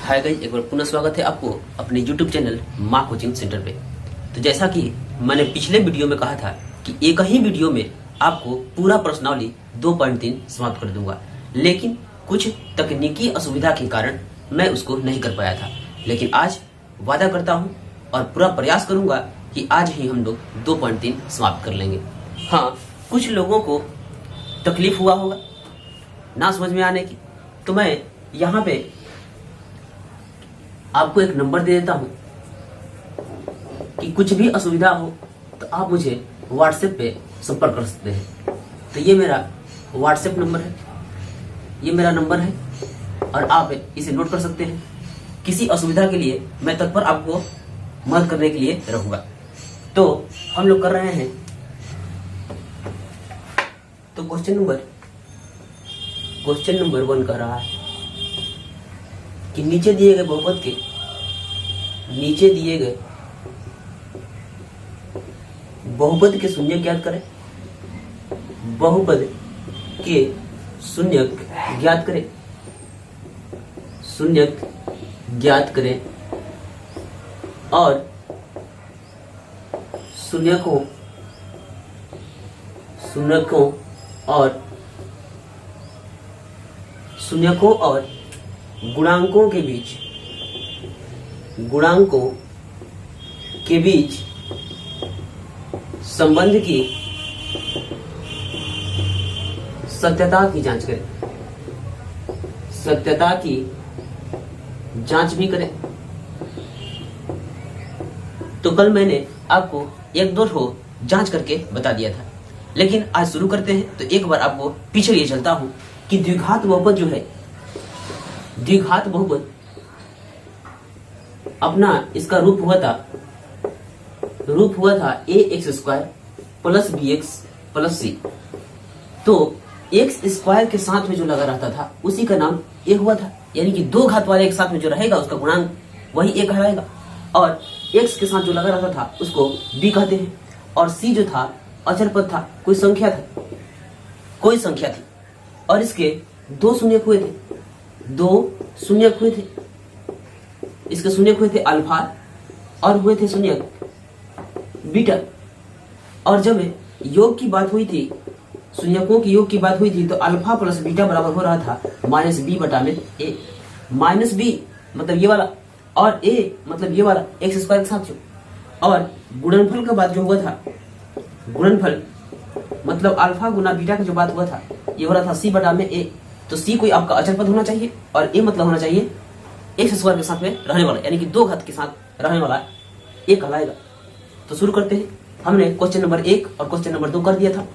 Hi guys, एक बार पुनः स्वागत है आपको अपने YouTube चैनल माँ कोचिंग सेंटर पे। तो जैसा कि मैंने पिछले वीडियो में कहा था कि एक ही वीडियो में आपको पूरा प्रश्नावली 2.3 समाप्त कर दूंगा, लेकिन कुछ तकनीकी असुविधा के कारण मैं उसको नहीं कर पाया था। लेकिन आज वादा करता हूँ और पूरा प्रयास करूंगा कि आज ही हम लोग 2.3 समाप्त कर लेंगे। हाँ, कुछ लोगों को तकलीफ हुआ होगा ना समझ में आने की, तो मैं यहाँ पे आपको एक नंबर दे देता हूं कि कुछ भी असुविधा हो तो आप मुझे व्हाट्सएप पे संपर्क कर सकते हैं। तो ये मेरा व्हाट्सएप नंबर है, ये मेरा नंबर है और आप इसे नोट कर सकते हैं। किसी असुविधा के लिए मैं तत्पर आपको मदद करने के लिए रहूंगा। तो हम लोग कर रहे हैं। तो क्वेश्चन नंबर 1 कह रहा है कि नीचे दिए गए बहुपद के शून्य ज्ञात करें। बहुपद के शून्यक ज्ञात करें और शून्यकों और गुणांकों के बीच संबंध की सत्यता की जांच भी करें। तो कल मैंने आपको 1-2 ठो जांच करके बता दिया था, लेकिन आज शुरू करते हैं। तो एक बार आपको पीछे लिए चलता हूं कि द्विघात बहुपद जो है, द्विघात बहुपद अपना इसका रूप हुआ था ax² plus bx plus c। तो x स्क्वायर के साथ में जो लगा रहता था उसी का नाम a हुआ था, यानी कि 2 घात वाले एक साथ में जो रहेगा उसका गुणांक वही a कहलाएगा। और x के साथ जो लगा रहता था उसको b कहते हैं। और c जो था अचर पद था, कोई संख्या थी और इसके 2 शून्यक हुए थे। इसके शून्यक हुए थे अल्फा और हुए थे शून्यक बीटा। और जब योग की बात हुई थी, शून्यकों की योग की बात हुई थी, तो अल्फा प्लस बीटा बराबर हो रहा था -b/a। -b मतलब ये वाला और a मतलब ये वाला x² के साथ जो। और गुणनफल का बात जो हुआ था, गुणनफल मतलब अल्फा गुना बीटा का जो बात हुआ था, ये हो रहा था c/a। तो c कोई आपका अचर पद होना चाहिए और a मतलब होना चाहिए x² के साथ में रहने वाला, यानी कि 2 घात के साथ रहने वाला a कहलाएगा। तो शुरू करते हैं। हमने क्वेश्चन नंबर 1 और क्वेश्चन नंबर 2 कर दिया था,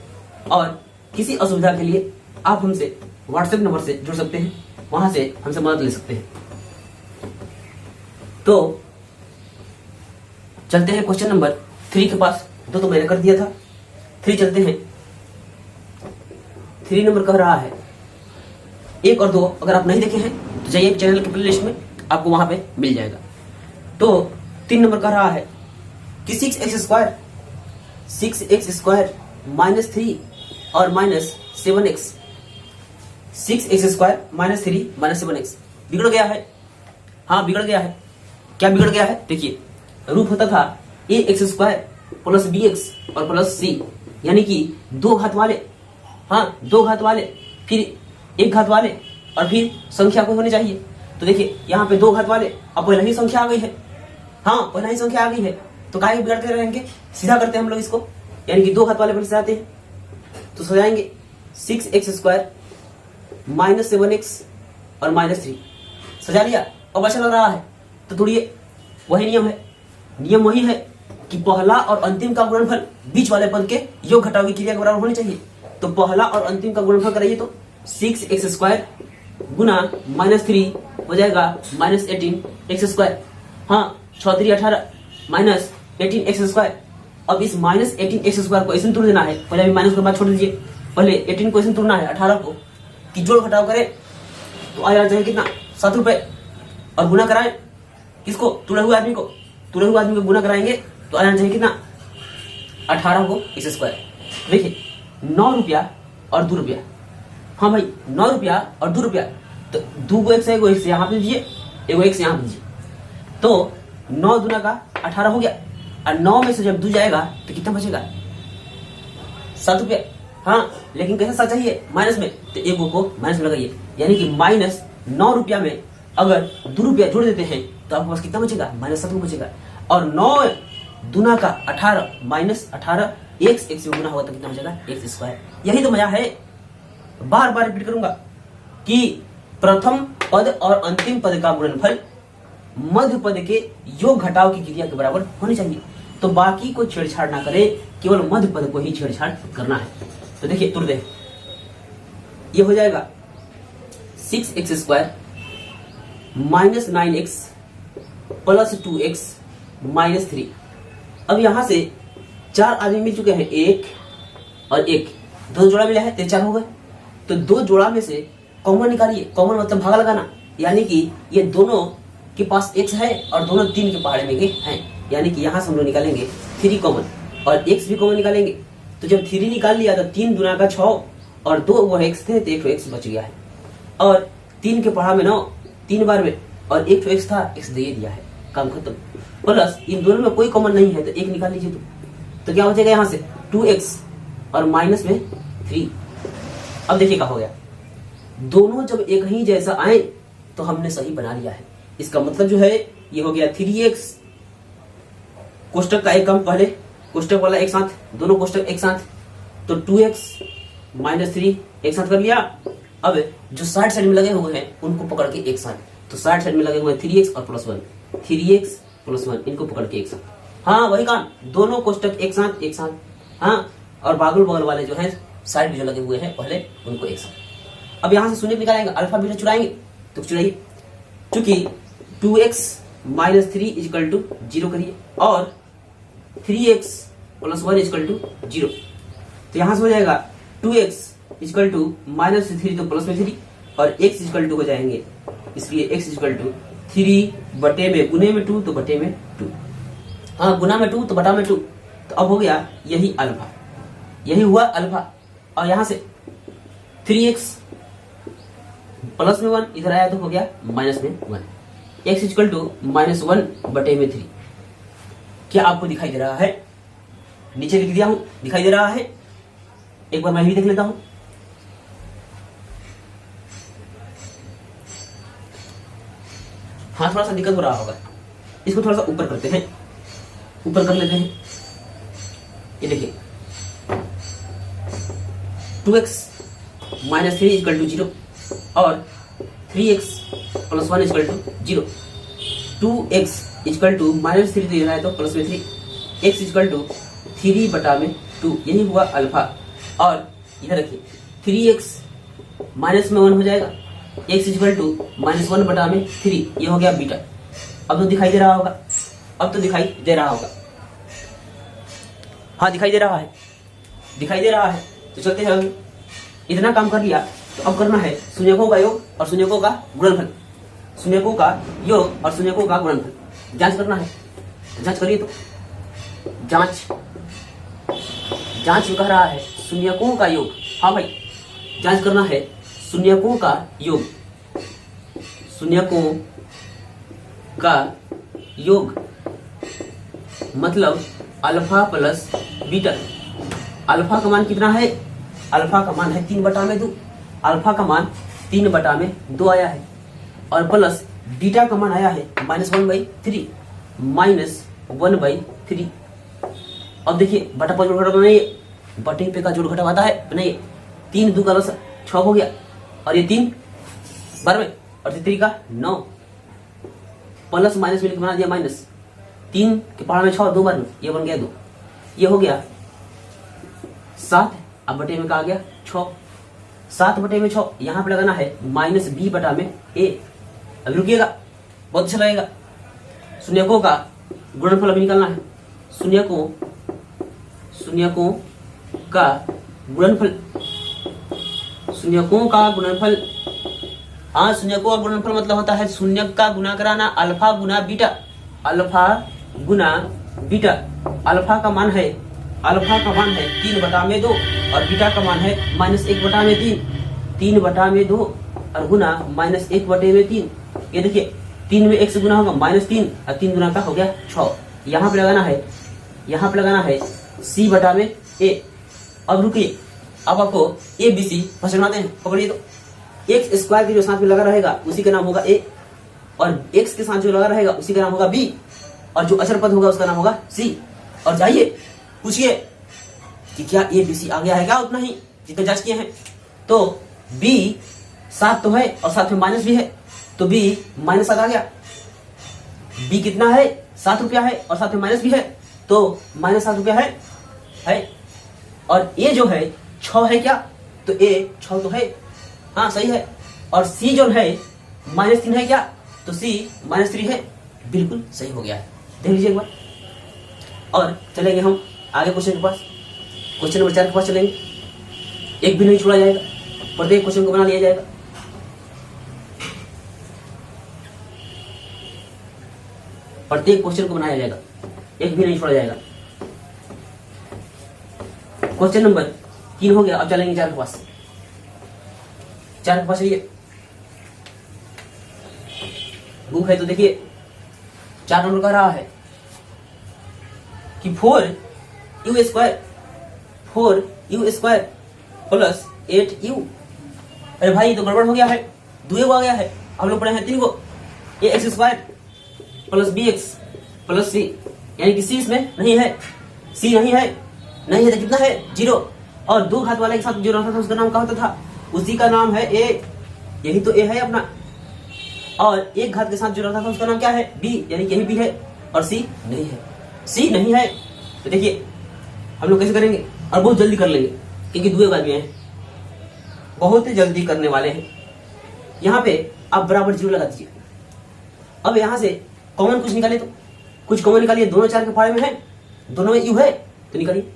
और किसी असुविधा के लिए आप हमसे व्हाट्सएप नंबर से जुड़ सकते हैं, वहां से हमसे मदद ले सकते हैं। तो चलते हैं क्वेश्चन नंबर 3 के पास। 2 तो मैंने कर दिया था, 3 चलते हैं। 3 नंबर कह रहा है 1 और 2 अगर आप नहीं देखे हैं तो जाइए चैनल के प्लेलिस्ट में, आपको वहां पे मिल जाएगा। तो 3 नंबर कह रहा है कि 6x² -3 और -7x, 6x² -3 -7x बिगड़ गया है। हाँ, बिगड़ गया है। क्या बिगड़ गया है? देखिए, रूप होता था ax² प्लस bx और प्लस c, यानी कि 2 घात वाले, हाँ 2 घात वाले, फिर 1 घात वाले और फिर संख्या को होनी चाहिए। तो देखिए यहाँ पे 2 घात वाले, अब पहले ही संख्या आ गई है। हाँ, पहले ही संख्या आ गई है, तो काहे बिगड़ते रहेंगे? सीधा करते हैं हम लोग इसको, यानी कि 2 घात वाले पर सजाते हैं। तो सजाएंगे 6x² -7x और -3 सजा लिया। अब अच्छा लग रहा है तो थोड़ी वही नियम वही है कि पहला और अंतिम का गुणनफल बीच वाले पद के योग घटाव की क्रिया के बराबर होनी चाहिए। तो पहला और अंतिम का गुणनफल कराइए तो 6x² गुना -3 हो जाएगा -18x²। हाँ, 6×3 18 -18x²। अब इस -18x² को ऐसे तोड़ देना है। पहले अभी माइनस के बाद छोड़ दीजिए, पहले 18 को ऐसे तोड़ना है 18 को, कि जोड़ घटाव करें तो आ जाना चाहिए कितना, 7 रुपए। और गुना कराएं किसको? तुड़े हुए आदमी को गुना कराएंगे तो आ जाना चाहिए कितना, 18 को x²। देखिए 9 रुपया और 2 रुपया, हाँ भाई 9 रुपया और 2 रुपया, तो 2 को 1 से यहाँ पे दीजिए एगो एक्स यहाँ दीजिए। तो 9 दूना का 18 हो गया, और 9 में से जब 2 जाएगा तो कितना बचेगा? 7 रुपया। हाँ, लेकिन कैसा सा चाहिए? माइनस में, तो एगो को माइनस में लगाइए, यानी कि माइनस 9 रुपया में अगर 2 रुपया जोड़ देते हैं तो आपके पास कितना बचेगा? -7 बचेगा। और 9 दूना का 18 माइनस 18 एक्स एक्स में गुना होगा तो कितना हो जाएगा? X square. यही तो मजा है। बार बार रिपीट करूंगा कि प्रथम पद और अंतिम पद का गुणनफल मध्य पद के योग घटाव की क्रिया के बराबर होनी चाहिए। तो बाकी को छेड़छाड़ ना करें, केवल मध्य पद को ही छेड़छाड़ करना है। तो देखिए तुरंत ये हो जाएगा 6x square minus 9x plus 2x minus 3। अब यहां से 4 आदमी मिल चुके हैं, 1 और 1, 2 जोड़ा मिला है तो 4 हो गए। तो 2 जोड़ा में से कॉमन निकालिए। कॉमन मतलब भागा लगाना, यानी कि ये दोनों के पास x है और दोनों 3 के पहाड़े में के हैं, यानी कि यहां से हम लोग निकालेंगे 3 कॉमन और x भी कॉमन निकालेंगे। तो जब 3 निकाल लिया तो 3 दूना का 6 और 2 वो x थे तो 1 x बच गया है। और 3 के पहाड़ में 9 3 बार में, और 1 x था, x दे दिया है, काम खत्म। प्लस इन दोनों में कोई कॉमन नहीं है तो 1 निकाल लीजिए। तो क्या बचेगा यहाँ से? 2x और माइनस में 3। अब देखिए क्या हो गया, दोनों जब एक ही जैसा आए तो हमने सही बना लिया है। इसका मतलब जो है ये हो गया 3x, कोष्टक का एक कम पहले, कोष्टक वाला एक साथ, दोनों कोष्टक एक साथ, तो 2x माइनस 3 एक साथ कर लिया। अब जो साइड साइड में लगे हुए हैं उनको पकड़ के एक साथ, तो साइड साइड में लगे हुए 3x और +1, 3x + 1 इनको पकड़ के एक साथ। हाँ वही काम, दोनों कोष्टक एक साथ एक साथ। हाँ, और बागुल बगल वाले जो है साइड में जो लगे हुए हैं पहले उनको एक साथ। अब यहां से शून्य निकालेंगे, अल्फा बीटा चुराएंगे, तो चुराइए। चूंकि 2x माइनस 3 इक्वल टू 0 करिए और 3x + 1 इक्वल टू 0। तो यहां से हो जाएगा 2x इक्वल टू माइनस 3 तो प्लस में 3 और x इक्वल टू हो जाएंगे, इसलिए x इक्वल टू 3 बटे में गुने में 2 तो बटे में 2। हाँ, गुना में 2 तो बटा में 2। तो अब हो गया यही अल्फा, यही हुआ अल्फा। और यहां से 3x प्लस में 1 इधर आया तो हो गया माइनस में 1, x इक्वल टू -1 बटे में 3। क्या आपको दिखाई दे रहा है? नीचे लिख दिया हूं, दिखाई दे रहा है? एक बार मैं भी देख लेता हूं। हाँ, थोड़ा सा दिक्कत हो रहा होगा, इसको थोड़ा सा ऊपर करते हैं, ऊपर कर लेते हैं। ये देखिए 2x माइनस 3 इक्वल टू 0 और 3x + 1 equal to 0। 2x equal to minus 3 तो ये है तो प्लस में 3, x इक्वल टू 3 बटा में 2, यही हुआ अल्फा। और इधर रखिए 3x माइनस में 1 हो जाएगा, x इक्वल टू -1 बटा में 3, ये हो गया बीटा। अब तो दिखाई दे रहा होगा, अब तो दिखाई दे रहा होगा। हाँ दिखाई दे रहा है, दिखाई दे रहा है। तो चलते हैं, इतना काम कर लिया तो अब करना है शून्यकों का योग और शून्यकों का गुणनफल, शून्यकों का योग और शून्यकों का गुणनफल जांच करना है। तो जांच करिए, तो जांच कह रहा है शून्यकों का योग। हाँ भाई, जांच करना है शून्यकों का योग, शून्यकों का योग मतलब अल्फा प्लस बीटा। अल्फा का मान कितना है? अल्फा का मान है 3 बटा में 2, अल्फा का मान 3 बटा में 2 आया है, और प्लस बीटा का मान आया है -1/3, -1/3। अब देखिए बटा पर जोड़ घटा बनाइए, बटे पे का जोड़ घटा आता है बनाइए। 3 2 का 6 हो गया, और ये 3 12 और 3 का 9, प्लस माइनस मिलकर बना दिया माइनस। 3 के पहाड़ में 6 2 बार में, ये बन गया 2, ये हो गया 7। अब बटे में कहा गया 6, 7 बटे में 6, यहां पे लगाना है -b बटा में a। अभी रुकिएगा, बहुत अच्छा लगेगा। शून्यकों का गुणनफल अभी निकालना है, शून्यकों का गुणनफल, शून्यकों का गुणनफल। हाँ, शून्यकों का गुणनफल मतलब होता है शून्यक का गुना कराना अल्फा गुना बीटा, अल्फा गुना बीटा। अल्फा का मान है 3 बटा में 2 और बीटा का मान है -1 बटा में 3, 3 बटा में 2 और गुना -1 बटे में 3। ये देखिए 3 में 1 से गुना होगा -3 और 3 गुना का हो गया 6। यहाँ पे लगाना है, यहाँ पे लगाना है C बटा में A। अब रुकिए, अब आपको ABC फंक्शन बनाते हैं। पकड़िए तो x स्क्वायर के जो साथ में लगा रहेगा उसी का नाम होगा A, और x के साथ जो लगा रहेगा उसी का नाम होगा B, और जो अचर पद होगा उसका नाम होगा C। और जाइए पूछिए कि क्या ABC आ गया है क्या, उतना ही जितना जांच किए हैं। तो B 7 तो है और साथ में माइनस भी है, तो B -7 आ गया। B कितना है, 7 रुपया है और साथ में माइनस भी है, तो -7 रुपया है। और A जो है 6 है क्या, तो A 6 तो है, हाँ सही है। और C जो है -3 है क्या, तो C -3 है, बिल्कुल सही हो गया है। देख लीजिए एक बार। और चलेंगे हम आगे क्वेश्चन के पास, क्वेश्चन नंबर 4 के पास चलेंगे। एक भी नहीं छोड़ा जाएगा, प्रत्येक क्वेश्चन को बना लिया जाएगा। प्रत्येक क्वेश्चन को बनाया जाएगा, एक भी नहीं छोड़ा जाएगा। क्वेश्चन नंबर 3 हो गया। अब चलेंगे 4 के पास। 4 के पास चलिए, बुक है तो देखिए 4 नंबर कह रहा है कि 4u स्क्वायर प्लस 8u। अरे भाई ये तो गड़बड़ हो गया है, 2 आ गया है। हम लोग पढ़े हैं 3 को, ax square plus bx plus c, यानी कि c इसमें नहीं है, c नहीं है तो कितना है 0। और 2 घात वाले के साथ जो रहता था उसका नाम क्या होता था, उसी का नाम है a, यही तो a है अपना। और 1 घात के साथ जो रहता था उसका नाम क्या है b, यानी कि यही b है, और c नहीं है। तो देखिए हम लोग कैसे करेंगे, और बहुत जल्दी कर लेंगे क्योंकि 2 आदमी हैं, बहुत जल्दी करने वाले हैं। यहाँ पे आप बराबर 0 लगा दीजिए। अब यहाँ से कॉमन कुछ निकाले, तो कुछ कॉमन निकालिए। दोनों 4 के फाड़े में है, दोनों में u है तो निकालिए।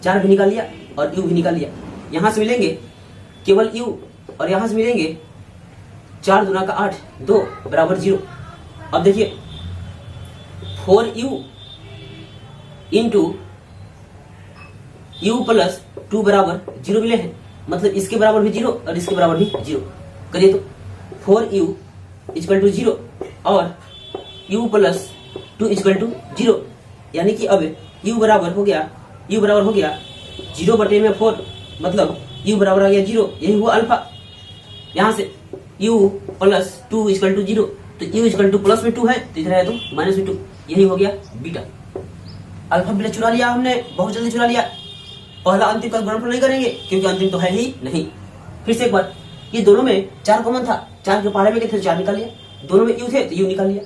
4 भी निकाल लिया और u भी निकाल लिया। यहाँ से मिलेंगे केवल u, और यहाँ से मिलेंगे 4 दूना का 8, 2 बराबर 0। अब देखिए 4u इंटू u प्लस 2 बराबर 0 मिले हैं, मतलब इसके बराबर भी 0 और इसके बराबर भी 0। करिए तो 4u इक्वल टू 0 और u प्लस 2 इक्वल टू 0, यानी कि अब u बराबर हो गया 0 बटे में 4, मतलब u बराबर आ गया 0, यही हुआ अल्फा। यहाँ से u प्लस 2 इक्वल टू 0, तो u इक्वल टू प्लस में 2 है तो इधर है तो माइनस में 2, यही हो गया बीटा। अल्फा बीटा चुरा लिया हमने, बहुत जल्दी चुरा लिया। पहला अंतिम का गुणनफल नहीं करेंगे क्योंकि अंतिम तो है ही नहीं। फिर से एक बार, ये दोनों में 4 कॉमन था, 4 के पहाड़े में थे 4 निकाल लिया, दोनों में u थे तो u निकाल लिया।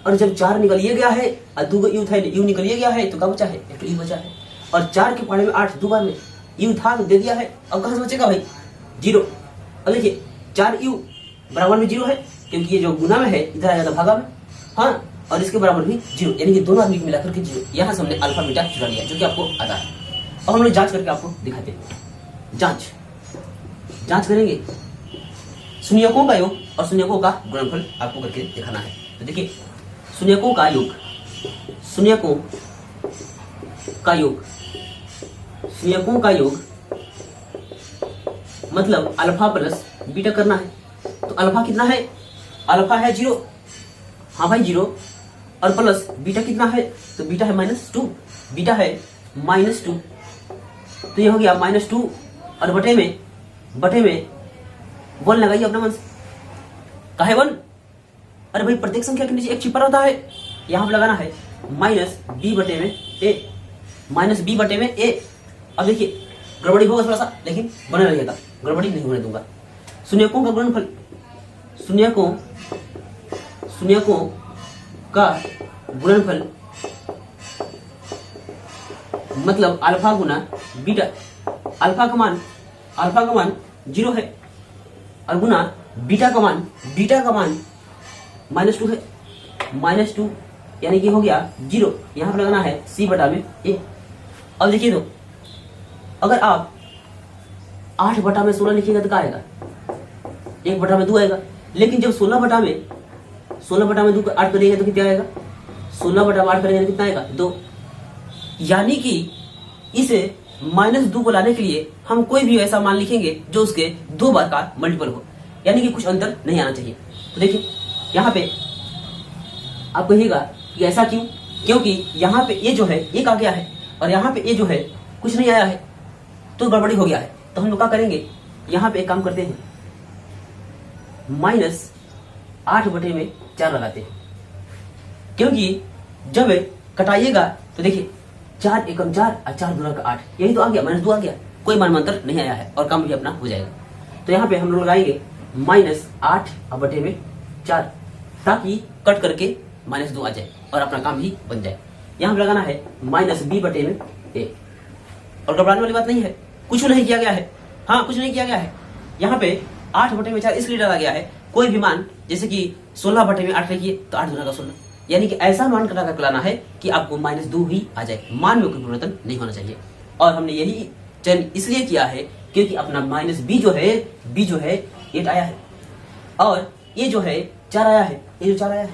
और जब 4 निकलिए गया है और 2 u था, u निकलिए गया है तो क्या बचा है, एक u बचा है। और 4 के पहाड़े में 8, 2 बार में u था तो दे दिया है, अब कहां से बचेगा भाई 0। अब देखिए 4u बराबर में 0 है क्योंकि ये जो गुना में है इधर आ जाता भागा में, हाँ, और इसके बराबर भी 0, यानी कि दोनों आदमी को मिलाकर के 0। यहाँ से हमने अल्फा बीटा चुरा लिया जो कि आपको आता है। अब हम लोग जांच करके आपको दिखाते हैं। जांच करेंगे, शून्यकों का योग और शून्यकों का गुणनफल आपको करके दिखाना है। तो देखिए शून्यकों का योग मतलब अल्फा प्लस बीटा करना है। तो अल्फा कितना है, अल्फा है 0, हाँ भाई 0, और प्लस बीटा कितना है, तो बीटा है -2, बीटा है -2, तो ये हो गया -2 और बटे में 1 लगाइए अपना मन से। काहे 1? अरे भाई प्रत्येक संख्या के नीचे एक छिपा रहता है, यहाँ पे लगाना है -b बटे में a। अब देखिए गड़बड़ी होगा थोड़ा सा, लेकिन बने रहिएगा, गड़बड़ी नहीं होने दूंगा। शून्यकों का गुणनफल, शून्यकों का गुणनफल मतलब अल्फा गुना बीटा। अल्फा का मान 0 है और गुना बीटा का मान -2 है, -2 यानी कि हो गया 0। यहाँ पर लगाना है c बटा में a। अब देखिए तो अगर आप 8 बटा में 16 लिखिएगा तो क्या आएगा, 1 बटा में 2 आएगा। लेकिन जब 16 बटा में 2 को 8 करेंगे तो कितना आएगा, 16 बटा में 8 करेंगे तो कितना आएगा 2। यानी कि इसे -2 को लाने के लिए हम कोई भी ऐसा मान लिखेंगे जो उसके 2 बार का मल्टीपल हो, यानी कि कुछ अंतर नहीं आना चाहिए। तो देखिए यहाँ पे आप कहिएगा कि ऐसा क्यों, क्योंकि यहाँ पे ये जो है एक आ गया है और यहाँ पे ये जो है कुछ नहीं आया है, तो गड़बड़ी हो गया है। तो हम लोग क्या करेंगे, यहाँ पे एक काम करते हैं, -8/4 लगाते हैं, क्योंकि जब कटाइएगा तो देखिए 4 एकम 4 और 4 दूना का 8, यही तो आ गया, -2 आ गया, कोई मान अंतर नहीं आया है और काम भी अपना हो जाएगा। तो यहाँ पे हम लोग लगाएंगे -8/4, ताकि कट करके -2 आ जाए और अपना काम भी बन जाए। यहाँ पे लगाना है -b/a, और घबराने वाली बात नहीं है, कुछ नहीं किया गया है। हाँ, कुछ नहीं किया गया है। यहाँ पे 8/4 इसलिए डाला गया है, कोई भी मान जैसे कि 16/8 लिखिए तो 8 दूना का 16, यानी कि ऐसा मान कटा कर लाना है कि आपको -2 ही आ जाए, मान में कोई परिवर्तन नहीं होना चाहिए। और हमने यही चयन इसलिए किया है क्योंकि अपना -b जो है 8 आया है और ये जो है 4 आया है, ये जो 4 आया है,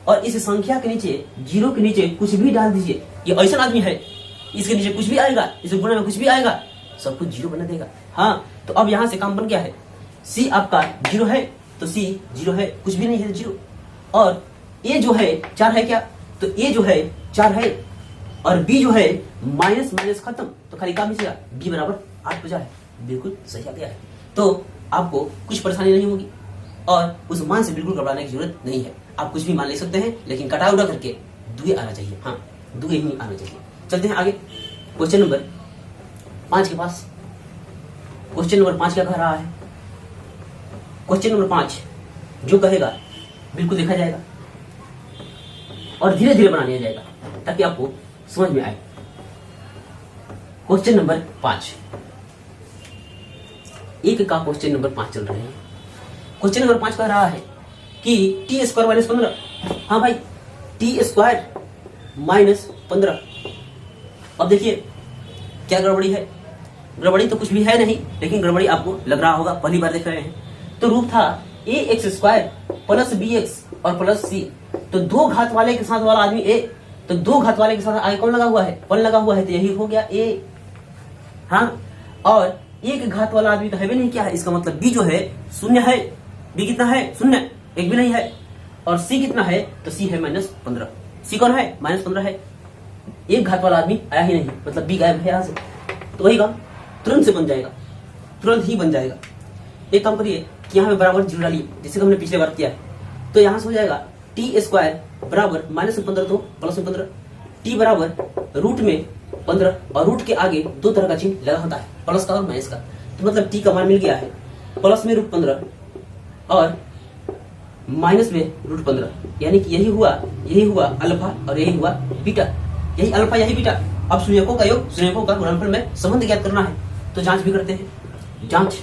और इस संख्या के नीचे 0 के नीचे कुछ भी डाल दीजिए। ये ऐसा आदमी है, इसके नीचे कुछ भी आएगा, इस गुणा में कुछ भी आएगा, सब कुछ 0 बना देगा। हाँ, तो अब यहाँ से काम बन गया है, c आपका 0 है तो c 0 है, कुछ भी नहीं है 0, और ये जो है 4 है क्या, तो ये जो है 4 है, और b जो है माइनस माइनस खत्म, तो खाली काम बचेगा, b बराबर 8 बचा है, बिल्कुल सही आ गया है। तो आपको कुछ परेशानी नहीं होगी और उस मान से बिल्कुल घबराने की जरूरत नहीं है। आप कुछ भी मान ले सकते हैं, लेकिन कटा उड़ा करके दुए आना चाहिए। हाँ, दुए ही आना चाहिए। चलते हैं आगे क्वेश्चन नंबर 5 के पास। क्वेश्चन नंबर 5 क्या कह रहा है? क्वेश्चन नंबर 5 जो कहेगा बिल्कुल देखा जाएगा और धीरे धीरे बना लिया जाएगा ताकि आपको समझ में आए। क्वेश्चन नंबर 5, एक का क्वेश्चन नंबर 5 चल रहे हैं। क्वेश्चन नंबर 5 कह रहा है कि t² - 15। हाँ भाई, t² - 15। अब देखिए क्या गड़बड़ी है। गड़बड़ी तो कुछ भी है नहीं, लेकिन गड़बड़ी आपको लग रहा होगा, पहली बार देख रहे हैं। तो रूप था ax² + bx और प्लस c। तो दो घात वाले के साथ वाला आदमी a, तो दो घात वाले के साथ आगे कौन लगा हुआ है? 1 लगा हुआ है, तो यही हो गया a। हाँ, और एक घात वाला आदमी तो है भी नहीं, क्या है इसका मतलब b जो है 0 है। b कितना है? 0, एक भी नहीं है। और c कितना है? तो c है -15। c कौन है? -15 है। एक घात वाला आदमी आया ही नहीं, मतलब b गायब है यहाँ से। तो वही काम तुरंत से बन जाएगा, तुरंत ही बन जाएगा। एक काम करिए कि यहाँ पे बराबर 0 डालिए, जैसे कि हमने पिछले बार किया है। तो यहाँ से हो जाएगा t² बराबर -15 तो +15, t बराबर रूट में 15, और रूट के आगे दो तरह का चिन्ह लगा होता है, प्लस का और माइनस का। तो मतलब t का मान मिल गया है प्लस में √15 और माइनस में √15, यानी कि यही हुआ अल्फा और यही हुआ बीटा, यही अल्फा यही बीटा। अब शून्यकों का योग, शून्यकों का गुणनफल में संबंध ज्ञात करना है, तो जांच भी करते हैं। जांच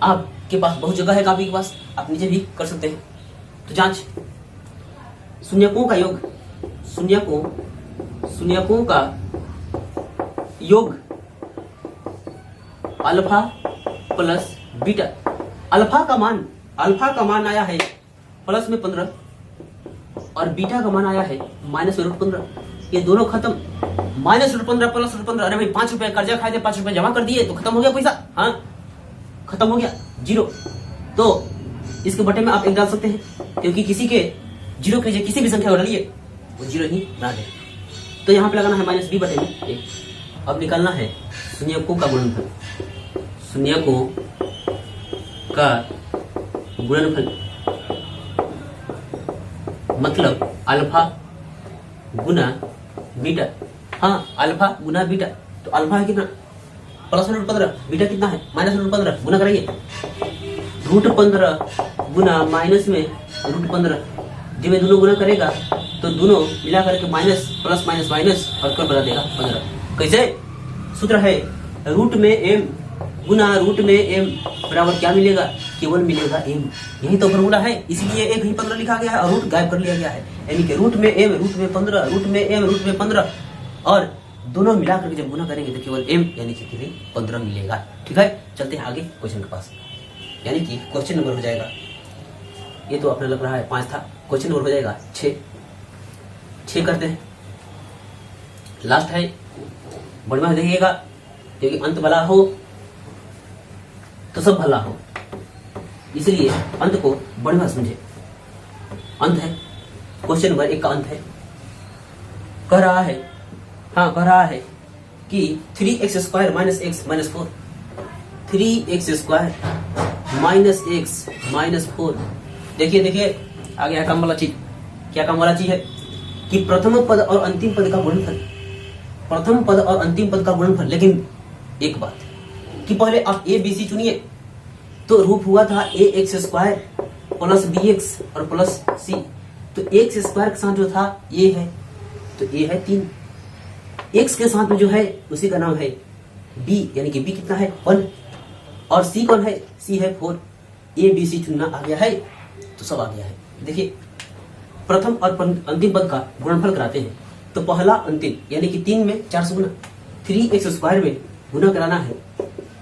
आपके पास बहुत जगह है, काफी के पास, आप नीचे भी कर सकते हैं। तो जांच, शून्यकों का योग, शून्यकों का योग अल्फा प्लस बीटा। अल्फा का मान आया है प्लस में 15 और बीटा का मान आया है -√15। ये दोनों खत्म, -√15 प्लस √15। अरे भाई 5 रुपए कर्जा खाए थे, 5 रुपए जमा कर दिए तो खत्म हो गया पैसा। हाँ, खत्म हो गया, 0। तो इसके बटे में आप 1 डाल सकते हैं, क्योंकि किसी के 0 के किसी भी संख्या को डालिए वो 0 ही बना दे। तो यहाँ पे लगाना है -b/1। अब निकालना है शून्यकों का गुणनफल, शून्यकों का गुणनफल मतलब अल्फा गुना बीटा। हाँ, अल्फा गुना बीटा। तो अल्फा है कितना? प्लस √15, बीटा कितना है? -√15। गुना कराइए, √15 गुना माइनस में √15। जब ये दोनों गुना करेगा तो दोनों मिला करके माइनस प्लस माइनस माइनस और कर बना देगा 15। कैसे? सूत्र है रूट में m गुना रूट में m बराबर क्या मिलेगा? केवल मिलेगा m। यही तो फॉर्मूला है, इसलिए एक ही 15 लिखा गया है और रूट गायब कर लिया गया है। यानी कि रूट में m, रूट में 15, रूट में m, रूट में 15, और दोनों मिला करके जब गुना करेंगे तो केवल m यानी कि केवल 15 मिलेगा। ठीक है, चलते हैं आगे क्वेश्चन के पास। यानी कि क्वेश्चन नंबर हो जाएगा, ये तो अपना लग रहा है 5 था, क्वेश्चन नंबर हो जाएगा 6 करते हैं। लास्ट है, बढ़िया देखिएगा, क्योंकि अंत भला हो तो सब भला हो, इसलिए अंत को बढ़िया समझे। अंत है क्वेश्चन नंबर 1 का अंत है। कह रहा है कि 3x² minus x minus 4, 3x² minus x minus 4। देखिए आ गया काम वाला चीज। क्या काम वाला चीज है कि प्रथम पद और अंतिम पद का गुणनफल, प्रथम पद और अंतिम पद का गुणनफल। लेकिन एक बात कि पहले आप a b c चुनिए, तो रूप हुआ था ax² प्लस bx और प्लस c। तो x² के साथ जो था a है, तो a है 3, x के साथ में जो है उसी का नाम है b, यानी कि b कितना है 1, और c कौन है, c है 4। a b c चुनना आ गया है, तो सब आ गया है। देखिए प्रथम और अंतिम पद का गुणनफल कराते हैं, तो पहला अंतिम यानी कि 3 में 4 से गुना, 3x² में गुना कराना है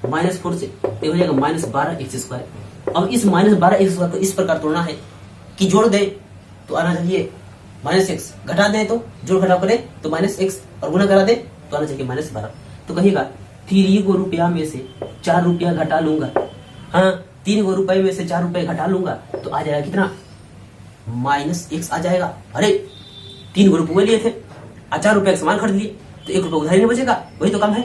-4 से, तो हो जाएगा -12x²। अब इस -12x² को इस प्रकार तोड़ना है कि जोड़ दें तो आना चाहिए -x, घटा दें तो जोड़ घटाव करें तो -x, और गुना करा दें तो आना चाहिए -12। तो कहिएगा 3 गो रुपया में से 4 रुपया घटा लूंगा, हाँ 3 गो रुपए में से 4 रुपए घटा लूंगा, तो आ जाएगा कितना -x आ जाएगा। अरे 3 गो रुपये लिए थे और 4 रुपए का सामान खरीद लिए, तो 1 रुपया उधारी नहीं बचेगा, वही तो कम है।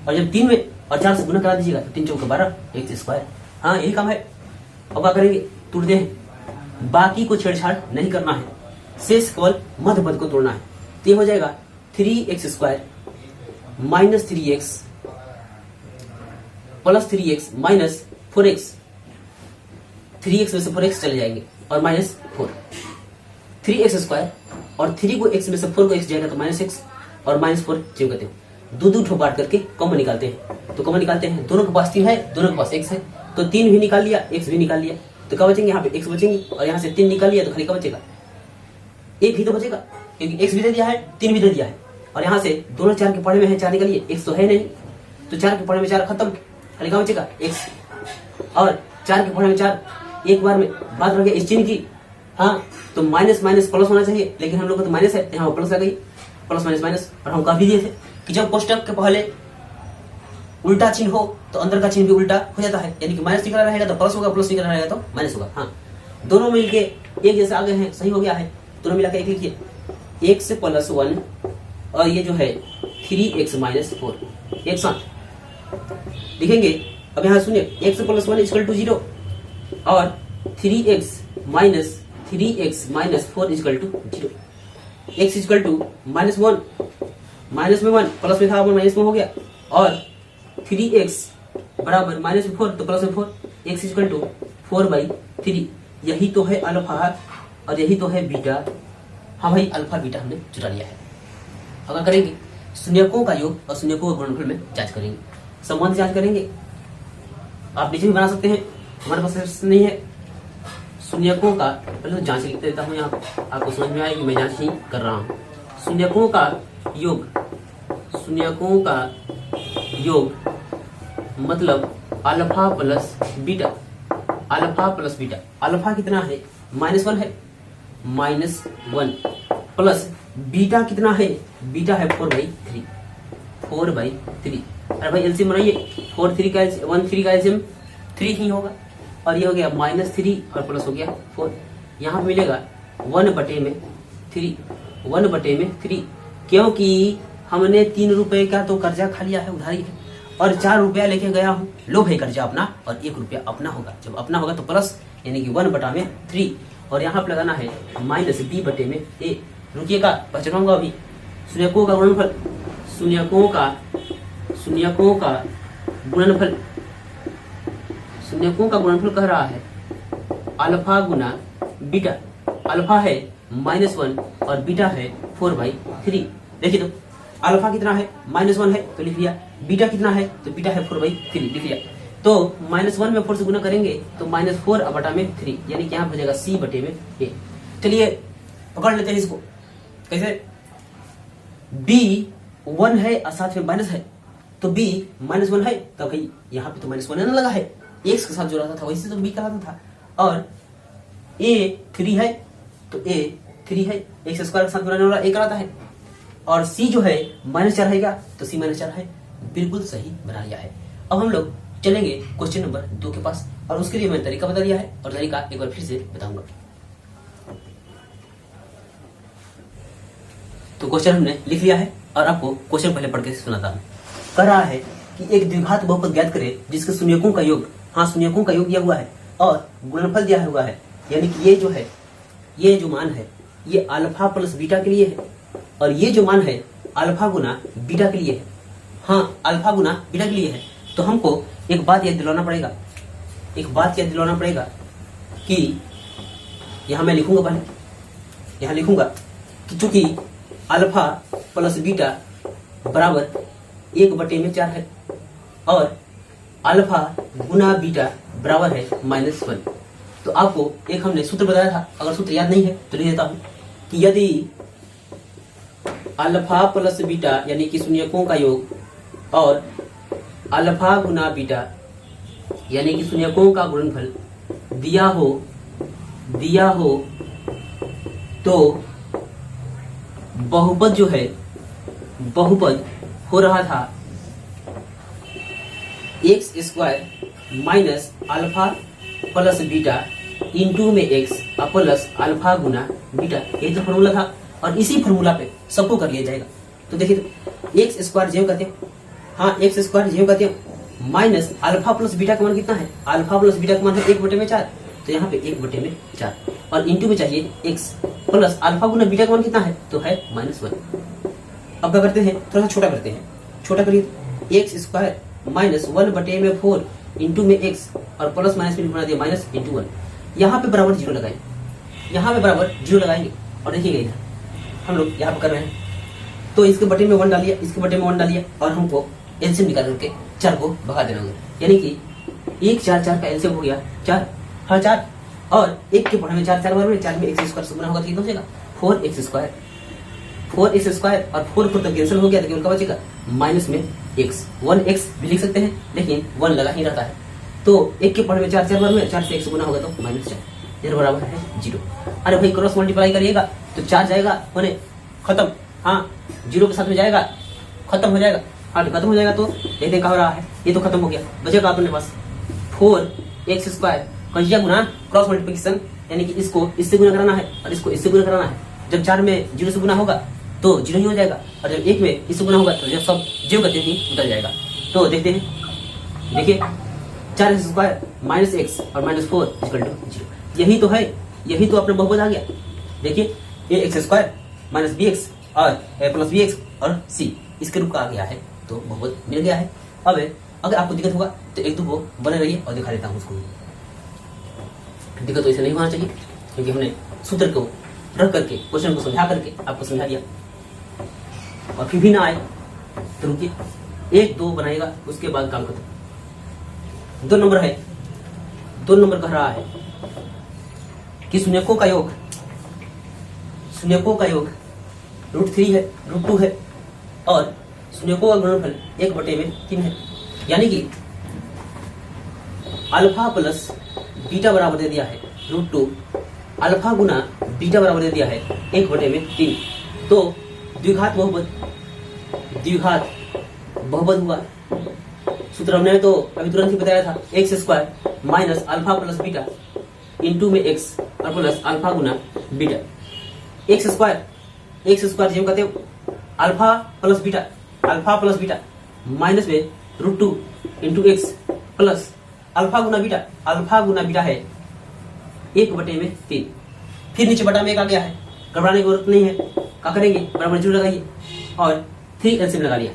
और जब 3 में और 4 से गुना करा दीजिएगा तो 3 चौके 12 x², हाँ यही काम है। अब क्या करेंगे, तोड़ते हैं, बाकी को छेड़छाड़ नहीं करना है, शेष केवल मध्य पद को तोड़ना है। तो ये हो जाएगा 3x² minus 3x plus 3x minus 4x, 3x में से 4x चले जाएंगे और -4, 3x² और 3 को x में से 4 को x जाएगा तो -x और -4 जो कहते हैं। दो ठो बांट करके कॉमन निकालते हैं, तो कॉमन निकालते हैं, दोनों के पास 3 है, दोनों के पास x है, तो 3 भी निकाल लिया, x भी निकाल लिया, तो क्या बचेंगे, यहाँ पे x बचेंगे, और यहाँ से 3 निकाल लिया तो खाली क्या बचेगा, 1 ही तो बचेगा, क्योंकि x भी दे दिया है 3 भी दे दिया है। और यहाँ से दोनों 4 के पढ़े में है 4 निकालिए, x तो है नहीं, तो 4 के पढ़े में 4 खत्म, खाली क्या बचेगा x, और 4 के पढ़े में 4, एक बार में बात रह गया इस चिन्ह की, हाँ तो माइनस माइनस प्लस होना चाहिए, लेकिन हम लोग को तो माइनस है, यहाँ प्लस आ गई, प्लस माइनस माइनस। और हम कह भी दिए थे कि जब कोष्टक के पहले उल्टा चिन्ह हो तो अंदर का चिन्ह भी उल्टा हो जाता है, यानी कि माइनस निकला रहेगा तो प्लस होगा, प्लस निकला रहेगा तो माइनस होगा। हाँ दोनों मिलके एक जैसे आगे हैं, सही हो गया है, दोनों मिला के एक लिखिए, x + 1 और ये जो है 3x - 4 एक साथ लिखेंगे। अब यहाँ सुनिए, x + 1 = 0 और 3x - 4 = 0, x = -1, माइनस में 1 प्लस में था, वो माइनस में हो गया, और 3x बराबर -4 तो प्लस में 4, x = 4/3। यही तो है अल्फा और यही तो है बीटा। हाँ भाई अल्फा बीटा हमने जुटा लिया है। अगर करेंगे शून्यकों का योग और शून्यकों का गुणनफल में जांच करेंगे, संबंध जांच करेंगे, आप नीचे भी बना सकते हैं, हमारे पास नहीं है। शून्यकों का पहले तो जांच लिख देता हूँ, यहाँ पर आपको समझ में आएगी, मैं जांच ही कर रहा हूँ। शून्यकों का योग, शून्यकों का योग मतलब alpha plus beta, alpha plus beta. Alpha कितना है, -1 है, -1 प्लस बीटा कितना है, बीटा है 4/3, 4/3। अरे भाई एलसीएम बनाइए, 4 3 का 1 3 का एलसीएम 3 ही होगा, और ये हो गया -3 और प्लस हो गया 4। यहाँ पे मिलेगा 1/3, 1/3, क्योंकि हमने 3 रुपए का तो कर्जा खा लिया है, उधारी है, और 4 रुपया लेके गया हूँ, लो भाई कर्जा अपना, और 1 रुपया अपना होगा। जब अपना होगा तो प्लस, यानी कि 1/3, और यहाँ पे लगाना है -b/a। रुकिएगा पहचानूंगा अभी। शून्यकों का गुणनफल, शून्यकों का गुणनफल, शून्यकों का गुणनफल कह रहा है अल्फा गुना बीटा। अल्फा है -1 और बीटा है 4/3। देखिए तो अल्फा कितना है, -1 है तो लिख लिया, बीटा कितना है तो बीटा है 4/3 लिख लिया। तो -1 में 4 से गुना करेंगे तो -4/3, यानी कि यहाँ हो जाएगा c/a। चलिए पकड़ लेते हैं इसको, कैसे, b 1 है और साथ में माइनस है, तो b -1 है तो भाई यहाँ पे तो -1 न लगा है, x के साथ जो रहता था वैसे तो b कहलाता था, और a 3 है तो a 3 है, x² के साथ बनाने वाला a कराता है, और c जो है -4 है क्या तो c -4 है, बिल्कुल सही बना लिया है। अब हम लोग चलेंगे क्वेश्चन नंबर 2 के पास, और उसके लिए मैंने तरीका बता दिया है, और तरीका एक बार फिर से बताऊंगा। तो क्वेश्चन हमने लिख लिया है और आपको क्वेश्चन पहले पढ़ के सुनाता हूँ। कह रहा है कि एक द्विघात बहुपद ज्ञात करे जिसके शून्यकों का योग, हाँ शून्यकों का योग दिया हुआ है और गुणनफल दिया हुआ है, यानी कि ये जो है, ये जो मान है ये अल्फा प्लस बीटा के लिए है और ये जो मान है अल्फा गुना बीटा के लिए है। हाँ अल्फा गुना बीटा के लिए है। तो हमको एक बात याद दिलाना पड़ेगा, एक बात याद दिलाना पड़ेगा कि यहां मैं लिखूंगा, पहले यहां लिखूंगा कि चूंकि अल्फा प्लस बीटा बराबर 1/4 है और अल्फा गुना बीटा बराबर है -1। तो आपको एक हमने सूत्र बताया था, अगर सूत्र याद नहीं है तो लिख देता हूं कि यदि अल्फा प्लस बीटा यानी कि शून्यकों का योग और अल्फा गुना बीटा यानी कि शून्यकों का गुणनफल दिया हो तो बहुपद जो है, बहुपद हो रहा था x² minus alpha plus beta into में x प्लस अल्फा गुना बीटा, यही तो फॉर्मूला था और इसी फॉर्मूला पे सबको कर लिया जाएगा। तो देखिए तो x² जेव कहते हैं, हाँ x² जेव कहते हैं माइनस अल्फा प्लस बीटा का मान कितना है, अल्फा प्लस बीटा का मान है 1/4, तो यहाँ पे 1/4 और इंटू में चाहिए x प्लस अल्फा गुना बीटा का मान कितना है, तो है -1। अब क्या करते हैं, थोड़ा सा छोटा करते हैं, छोटा करिए x² माइनस 1/4 इंटू में x और प्लस माइनस में बना दिया माइनस इंटू 1। यहाँ पे बराबर 0 लगाएंगे, यहाँ पे बराबर 0 लगाएंगे और देखिएगा इधर हम लोग यहाँ पे कर रहे हैं तो इसके बटे में 1 डालिए, इसके बटे में 1 डालिए और हमको एलसीएम निकाल करके 4 को भगा देना होगा, यानी कि 1 4 4 का एलसीएम हो गया 4, हाँ 4 और 1 के पढ़े में 4 4 बार में 4 में x² से गुना होगा तो कितना हो जाएगा 4x² और 4 तो कैंसिल हो गया, तो केवल क्या बचेगा माइनस में x, 1x भी लिख सकते हैं लेकिन 1 लगा ही रहता है, तो 1 के पढ़े में 4 4 बार में 4 से x गुना होगा तो -4, यह बराबर है 0। अरे भाई क्रॉस मल्टीप्लाई करिएगा तो 4 जाएगा होने खत्म, हाँ 0 के साथ में जाएगा खत्म हो जाएगा, हाँ खत्म हो जाएगा। तो देखते कहा रहा है, ये तो खत्म हो गया, बचेगा अपने पास 4x² कंजिया गुना क्रॉस मल्टीप्लिकेशन, यानी कि इसको इससे गुना कराना है और इसको इससे गुना कराना है। जब 4 में 0 से गुना होगा तो 0 ही हो जाएगा और जब 1 में इससे गुना होगा तो जब सब जीव गति ही निकल जाएगा। तो देखते हैं, देखिए 4x² -x और -4 = 0, यही तो है, यही तो अपना बहुपद आ गया। देखिए ये x² -bx और प्लस bx और c इसके रूप का आ गया है, तो बहुपद मिल गया है। अब अगर आपको दिक्कत होगा तो एक दो वो बने रहिए और दिखा देता हूँ उसको। दिक्कत तो ऐसे नहीं होना चाहिए क्योंकि हमने सूत्र को रख करके क्वेश्चन को समझा करके आपको समझा दिया और फिर भी ना आए तो रुकिए, 1 2 बनाएगा उसके बाद काम खत्म। 2 नंबर है, 2 नंबर कह रहा है कि शून्यकों का योग √3 है, √2 है और शून्यकों का गुणनफल 1/3 है, यानी कि अल्फा प्लस बीटा बराबर दे दिया है √2, अल्फा गुना बीटा बराबर दे दिया है 1/3। तो द्विघात बहुपद हुआ। सूत्र हमने तो अभी तुरंत ही बताया था, x² minus alpha plus beta into में x और प्लस अल्फा गुना बीटा। x² जिसको कहते हैं अल्फा प्लस बीटा माइनस में √2 इंटू x प्लस अल्फा गुना बीटा है 1/3। फिर नीचे बटा में 1 आ गया है, घबराने की जरूरत नहीं है, क्या करेंगे बराबर 0 लगाइए और 3 एलसीएम लगा लिया,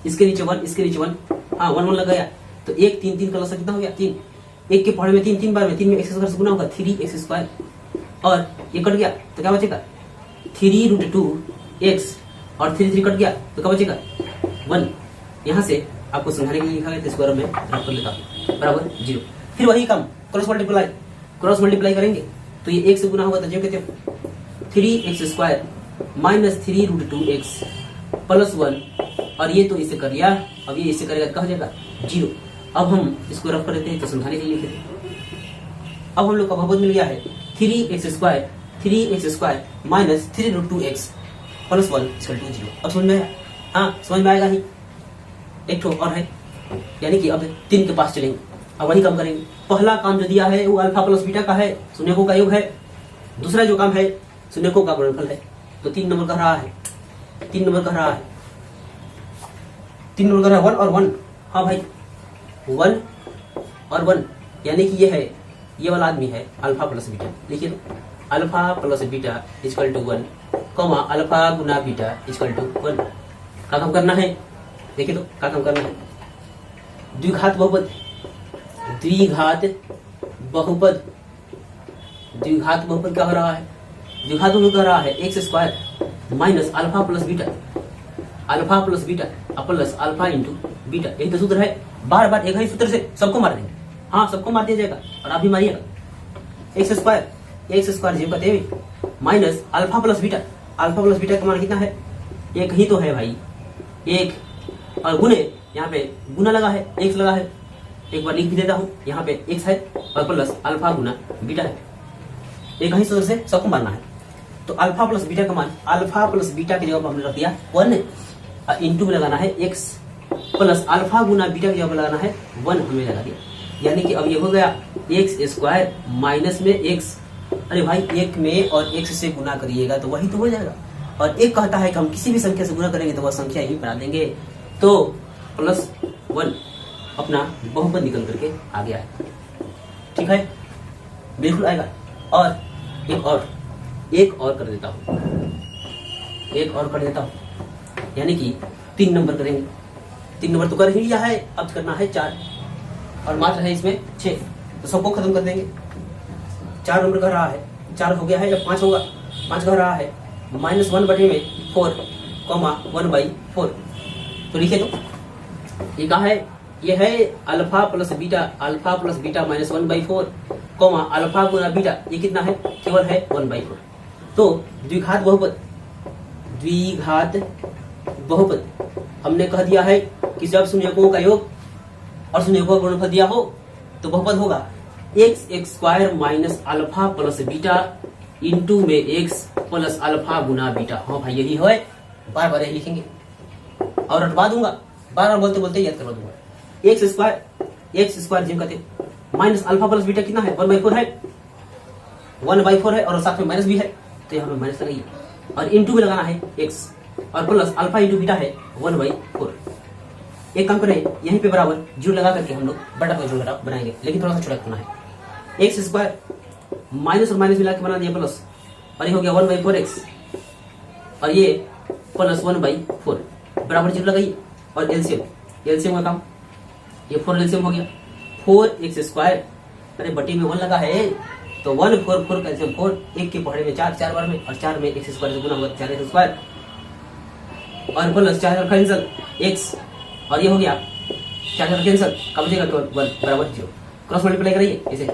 इसके नीचे 1 इसके नीचे 1, हाँ 1 1 लगाया तो 1 3 3 का लसा कितना हो गया 3, 1 के पढ़े में 3 3 बार में 3 में x² से गुना होगा 3x² और ये कट गया तो क्या बचेगा 3√2x और 3 3 कट गया तो क्या बचेगा 1। यहाँ से आपको समझाने के लिए लिखा गया तो इसको मैं रख कर लेता हूँ बराबर 0। फिर वही काम क्रॉस मल्टीप्लाई करेंगे तो ये 1 से गुना होगा तो जो कहते हैं 3x² माइनस 3√2x प्लस 1 और ये तो इसे कर लिया, अब ये इससे करेगा क्या हो जाएगा 0। अब हम इसको रफ कर देते हैं तो समझाने के लिए लिखे थे। अब हम लोग का बहुपद मिल गया है 3x² माइनस 3√2x प्लस 1 = 0। अब समझ में आया, हाँ समझ में आएगा ही। एक ठो और है, यानी कि अब 3 के पास चलेंगे, अब वही काम करेंगे। पहला काम जो दिया है वो अल्फा प्लस बीटा का है, शून्यकों का योग है। दूसरा जो काम है शून्यकों का गुणनफल है। तो 3 नंबर कह रहा है 3 नंबर कह रहा है, 3 नंबर कह रहा है 1 और 1। हाँ भाई 1 और 1 यानी कि ये है, ये वाला आदमी है अल्फा प्लस बीटा। लिखिए तो alpha plus beta equal to 1 comma alpha गुना बीटा इक्वल टू 1। क्या काम करना है, देखिए तो क्या काम करना है, द्विघात बहुपद, द्विघात बहुपद, द्विघात बहुपद क्या हो रहा है, द्विघात बहुपद कह रहा है x square minus alpha plus beta, alpha plus beta plus alpha into beta. यही तो सूत्र है, बार बार एक ही सूत्र से सबको मार देंगे। हाँ सबको मार दिया जाएगा और आप भी मारिएगा। एक्स स्क्वायर जीव कहते हैं minus alpha plus beta, alpha plus beta का मान कितना है, एक ही तो है भाई, एक, और गुने यहाँ पे गुना लगा है, एक्स लगा है, एक बार लिख भी देता हूँ, यहाँ पे एक्स है और प्लस अल्फा गुना बीटा है। एक ही सूत्र से सबको मारना है। तो अल्फा प्लस बीटा का मान, अल्फा प्लस बीटा की जगह पर हमने रख दिया 1 और इंटू में लगाना है एक्स प्लस अल्फा गुना बीटा की जगह पर लगाना है 1 हमें लगा दिया। यानी कि अब ये हो गया एक्स स्क्वायर माइनस में एक्स, अरे भाई एक में और एक्स से गुना करिएगा तो वही तो हो जाएगा। और एक कहता है कि हम किसी भी संख्या से गुना करेंगे तो वह संख्या ही बना देंगे। तो प्लस 1 अपना बहुपद निकल करके आ गया है। ठीक है, बिल्कुल आएगा। और एक और कर देता हूँ, एक और कर देता हूँ, यानी कि 3 नंबर करेंगे। 3 नंबर तो कर ही लिया है, अब करना है 4 और मात्र है इसमें 6, तो सबको खत्म कर देंगे। 4 नंबर कह रहा है, 4 हो गया है, जब 5 होगा, 5 कह रहा है माइनस 1 बटे में 4 कॉमा 1/4। तो लिखे तो ये कहा है, ये है alpha plus beta minus 1/4 comma alpha गुना बीटा, ये कितना है, केवल है 1/4। तो द्विघात बहुपद हमने कह दिया है कि जब शून्यकों का योग और शून्यकों का गुणनफल दिया हो तो बहुपद होगा x square minus alpha plus beta into में एक्स प्लस अल्फा गुना बीटा। हाँ भाई यही है, बार बार यही लिखेंगे और रटवा दूंगा, बार बार बोलते बोलते याद करवा दूंगा। एक्स स्क्वायर जिम कहते माइनस अल्फा प्लस बीटा कितना है, 1/4 है, 1/4 है और साथ में माइनस भी है, तो यहाँ पे माइनस लगाइए और इंटू में लगाना है एक्स और प्लस अल्फा इंटू बीटा है 1/4। एक काम करें, यहीं पे बराबर जीरो लगा करके हम लोग बटा का जीरो बनाएंगे, लेकिन थोड़ा सा छोटा करना है। एक्स स्क्वायर माइनस और माइनस मिला के बना दिया प्लस, और ये हो गया 1/4x और ये प्लस 1/4 बराबर जीरो लगाइए और एलसीएम का काम, ये 4 एलसीएम हो गया 4x स्क्वायर, अरे बटी में 1 लगा है तो 1 4 4 कैल्सियम 4, एक के पहाड़े में 4 बार में, और 4 में x स्क्वायर से गुना हुआ 4x स्क्वायर और प्लस 4 कैंसल x, और ये हो गया 4 कैंसल, कब बचेगा तो 1 बराबर 0। क्रॉस मल्टीप्लाई करिए, इसे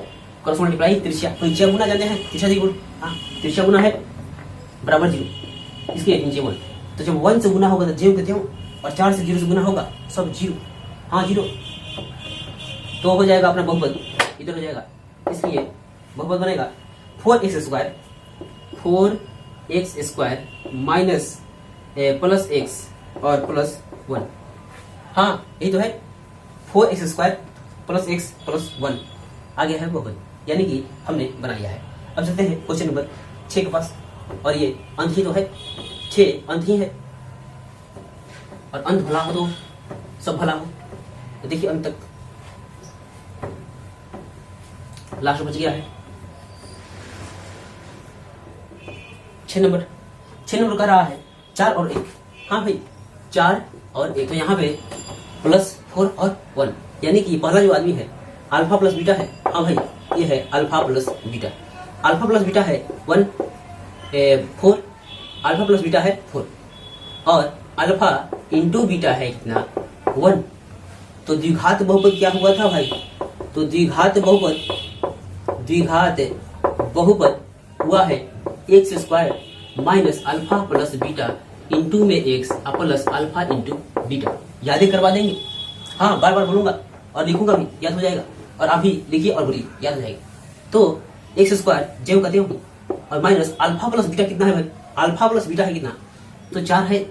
क्रॉस मल्टीप्लाई त्रिज्या गुना जानते हैं, त्रिज्या गुण, हाँ त्रिज्या गुना है बराबर 0, इसके नीचे 1। तो जब 1 से गुना होगा तो 0 कहते हो, और 4 से 0 से गुना होगा सब 0, हाँ 0, तो हो जाएगा अपना बहुपद, इधर हो जाएगा, इसलिए बहुपद बनेगा 4x square minus plus x और प्लस 1। हाँ यही तो है, 4x square plus x plus 1 आ गया है बहुपद, यानी कि हमने बना लिया है। अब चलते हैं क्वेश्चन नंबर 6 के पास, और ये अंत ही तो है, 6 अंत ही है, और अंत भला हो तो सब भला हो। तो देखिए अंत तक लास्ट बच गया है 6 नंबर कह रहा है 4 और 1। हाँ भाई 4 और 1, तो यहाँ पे प्लस 4 और 1, यानी कि पहला जो आदमी है अल्फा प्लस बीटा है। हाँ भाई ये है alpha plus beta, alpha plus beta है 1 4, अल्फा प्लस बीटा है 4 और अल्फा इंटू बीटा है कितना 1। तो द्विघात बहुपद क्या हुआ था भाई, तो द्विघात बहुपद हुआ है x square minus alpha plus beta into में x plus alpha into beta. यादें करवा देंगे, हाँ बार बार बोलूंगा और लिखूंगा भी, याद हो जाएगा, और आप भी लिखिए और बोलिए, याद हो जाएगा। तो एक्स स्क्वायर जब कहते हो और माइनस अल्फा प्लस बीटा कितना है भाई, अल्फा प्लस बीटा है कितना, तो 4 है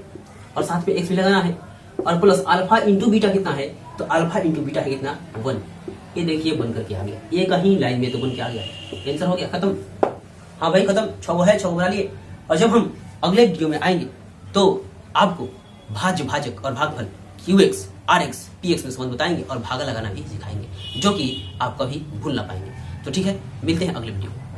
और साथ में एक्स भी लगाना है, और प्लस अल्फा इंटू बीटा कितना है, तो अल्फा इंटू बीटा है कितना 1। ये देखिए बन करके आ गया, ये कहीं लाइन में तो बन के आ गया है, आंसर हो गया खत्म। हाँ भाई खत्म, 6 है, 6 बना लिए। और जब हम अगले वीडियो में आएंगे तो आपको भाज्य, भाजक और भागफल QX, RX, PX में संबंध बताएंगे और भागा लगाना भी सिखाएंगे, जो कि आप कभी भूल ना पाएंगे। तो ठीक है, मिलते हैं अगले वीडियो में।